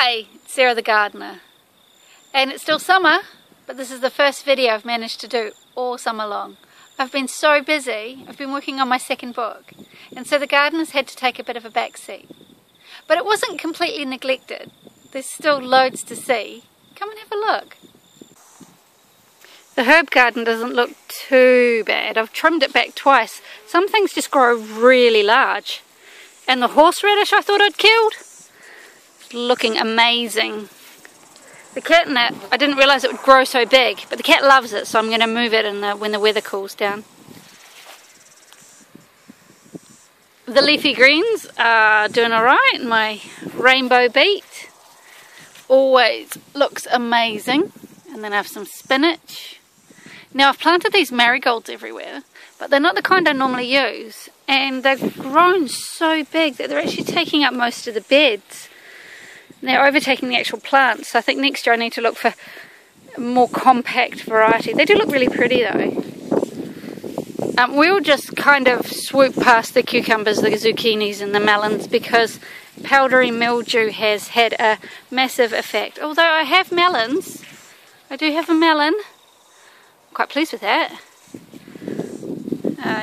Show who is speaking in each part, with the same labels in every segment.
Speaker 1: Hi, Sarah the gardener, and it's still summer, but this is the first video I've managed to do all summer long. I've been so busy. I've been working on my second book, and so the gardeners had to take a bit of a back seat. But it wasn't completely neglected. There's still loads to see. Come and have a look. The herb garden doesn't look too bad. I've trimmed it back twice. Some things just grow really large. And the horseradish I thought I'd killed, looking amazing. The catnip, I didn't realise it would grow so big, but the cat loves it, so I'm going to move it when the weather cools down. The leafy greens are doing alright. My rainbow beet always looks amazing. And then I have some spinach. Now I've planted these marigolds everywhere, but they're not the kind I normally use. And they've grown so big that they're actually taking up most of the beds. They're overtaking the actual plants, so I think next year I need to look for a more compact variety. They do look really pretty though. We'll just kind of swoop past the cucumbers, the zucchinis and the melons because powdery mildew has had a massive effect. Although I have melons, I do have a melon. I'm quite pleased with that.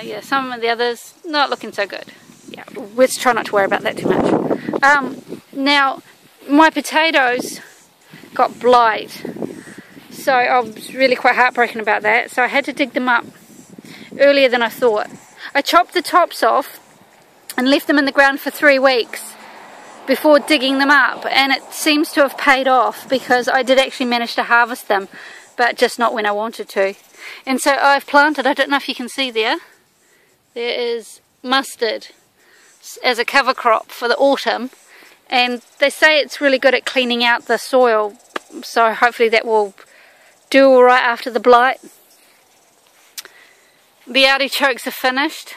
Speaker 1: Yeah, some of the others not looking so good. Yeah, let's try not to worry about that too much. Now, my potatoes got blight, so I was really quite heartbroken about that, so I had to dig them up earlier than I thought. I chopped the tops off and left them in the ground for 3 weeks before digging them up, and it seems to have paid off because I did actually manage to harvest them, but just not when I wanted to. And so I've planted, I don't know if you can see there is mustard as a cover crop for the autumn. And they say it's really good at cleaning out the soil, so hopefully that will do alright after the blight. The artichokes are finished,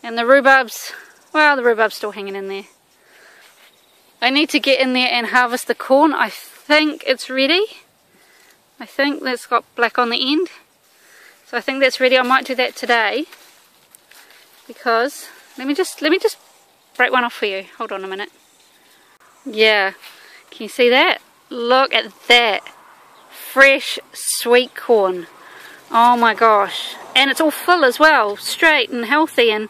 Speaker 1: and the rhubarb's, well, the rhubarb's still hanging in there. I need to get in there and harvest the corn. I think it's ready. I think that's got black on the end, so I think that's ready. I might do that today because let me just break one off for you. Hold on a minute. Yeah, can you see that? Look at that. Fresh sweet corn. Oh my gosh. And it's all full as well. Straight and healthy and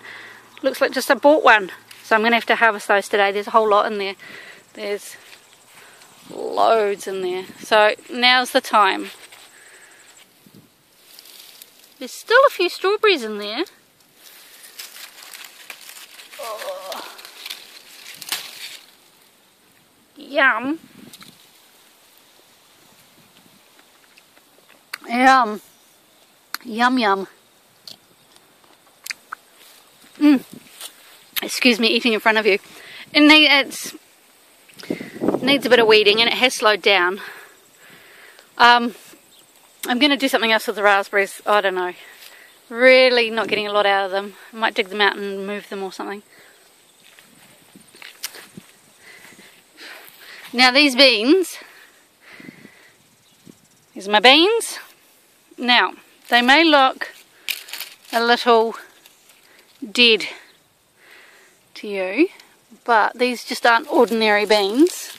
Speaker 1: looks like just I bought one. So I'm going to have to harvest those today. There's a whole lot in there. There's loads in there. So now's the time. There's still a few strawberries in there. Oh. Yum. Yum. Yum yum. Excuse me eating in front of you. It needs a bit of weeding and it has slowed down. I'm going to do something else with the raspberries. I don't know. Really not getting a lot out of them. I might dig them out and move them or something. Now these beans, these are my beans. Now, they may look a little dead to you, but these just aren't ordinary beans.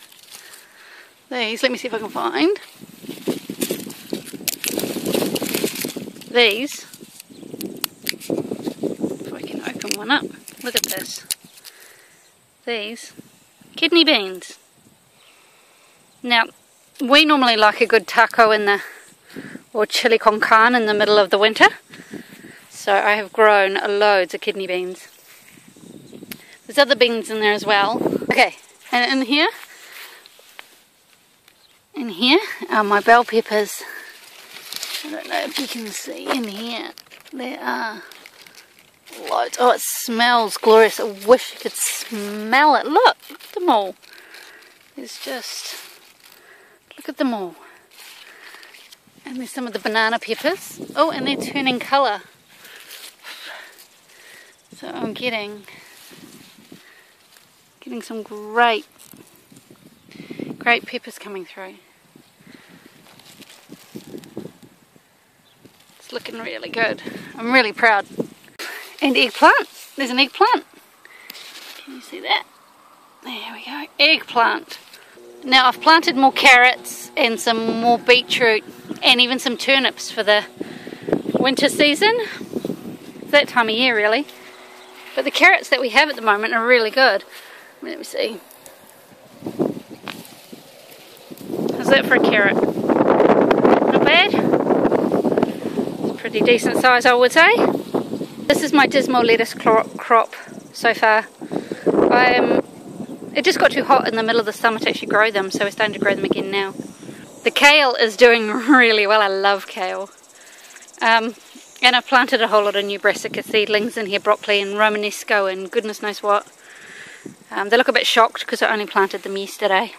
Speaker 1: These, let me see if I can find. These, if I can open one up, look at this. These, kidney beans. Now, we normally like a good taco or chili con carne in the middle of the winter. So I have grown loads of kidney beans. There's other beans in there as well. Okay, and in here are my bell peppers. I don't know if you can see in here. There are loads. Oh, it smells glorious. I wish you could smell it. Look at them all. It's just... look at them all. And there's some of the banana peppers. Oh, and they're turning colour. So I'm getting some great peppers coming through. It's looking really good. I'm really proud. And eggplant. There's an eggplant. Can you see that? There we go. Eggplant. Now I've planted more carrots and some more beetroot and even some turnips for the winter season. It's that time of year really. But the carrots that we have at the moment are really good. Let me see. How's that for a carrot? Not bad. It's pretty decent size, I would say. This is my dismal lettuce crop so far. It just got too hot in the middle of the summer to actually grow them, so we're starting to grow them again now. The kale is doing really well. I love kale. And I've planted a whole lot of new brassica seedlings in here, broccoli and romanesco and goodness knows what. They look a bit shocked because I only planted them yesterday.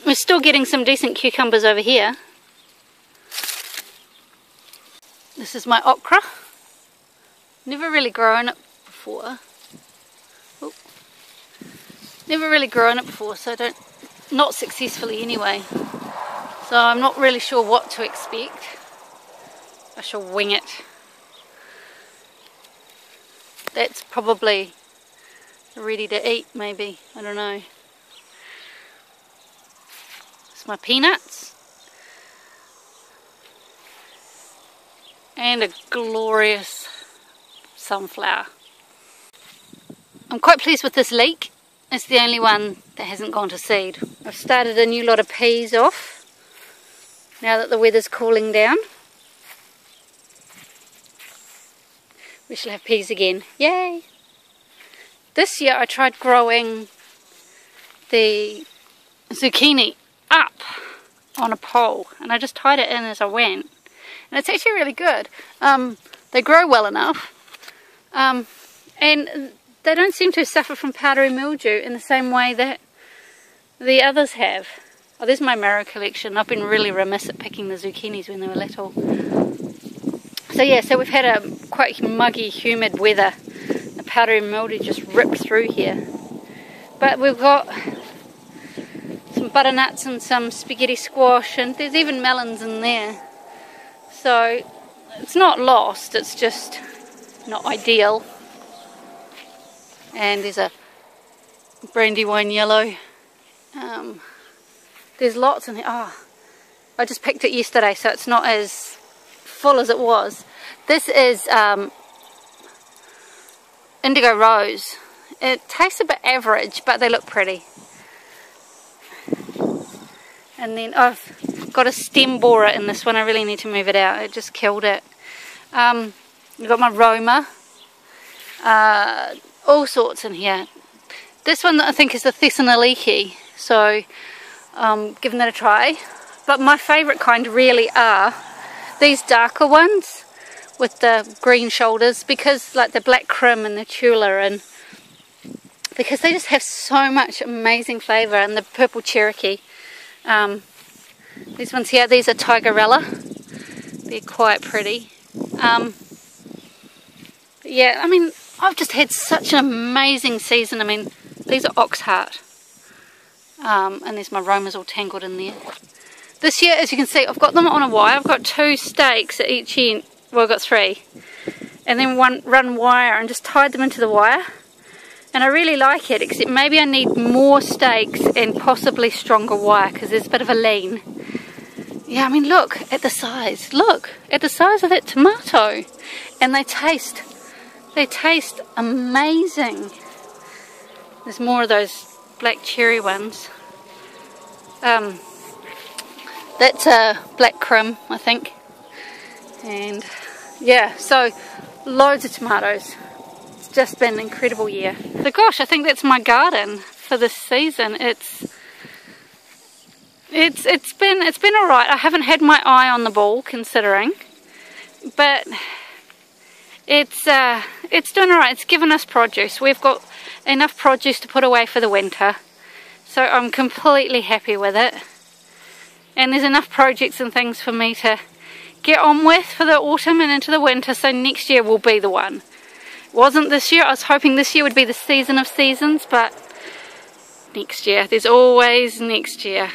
Speaker 1: We're still getting some decent cucumbers over here. This is my okra. Never really grown it before. Ooh. Never really grown it before, so not successfully anyway. So I'm not really sure what to expect. I shall wing it. That's probably ready to eat, maybe. I don't know. It's my peanuts. And a glorious sunflower. I'm quite pleased with this leek. It's the only one that hasn't gone to seed. I've started a new lot of peas off now that the weather's cooling down. We shall have peas again. Yay! This year I tried growing the zucchini up on a pole and I just tied it in as I went. And it's actually really good. They grow well enough. And they don't seem to suffer from powdery mildew in the same way that the others have. Oh, there's my marrow collection. I've been really remiss at picking the zucchinis when they were little. So yeah, so we've had a quite muggy, humid weather. The powdery mildew just ripped through here. But we've got some butternuts and some spaghetti squash, and there's even melons in there. So it's not lost, it's just not ideal. And there's a brandywine yellow. There's lots in here. Oh, I just picked it yesterday, so it's not as full as it was. This is indigo rose. It tastes a bit average, but they look pretty. And then I've got a stem borer in this one. I really need to move it out. It just killed it. I've got my Roma. All sorts in here. This one I think is the Thessaloniki, so giving that a try. But my favourite kind really are these darker ones with the green shoulders, because like the black crim and the tula, and because they just have so much amazing flavour, and the purple Cherokee. These ones here, these are Tigerella. They're quite pretty. Yeah, I mean, I've just had such an amazing season. I mean, these are Oxheart. And there's my Romas all tangled in there. This year, as you can see, I've got them on a wire. I've got 2 stakes at each end. Well, I've got 3. And then one run wire and just tied them into the wire. And I really like it, except maybe I need more stakes and possibly stronger wire, because there's a bit of a lean. Yeah, I mean, look at the size. Look at the size of that tomato. And they taste amazing. There's more of those black cherry ones. That's a black crim, I think. And yeah, so loads of tomatoes. It's just been an incredible year. So gosh, I think that's my garden for this season. It's been alright. I haven't had my eye on the ball, considering, but it's doing alright. It's given us produce. We've got enough produce to put away for the winter, so I'm completely happy with it. And there's enough projects and things for me to get on with for the autumn and into the winter, so next year will be the one. It wasn't this year. I was hoping this year would be the season of seasons, but next year. There's always next year.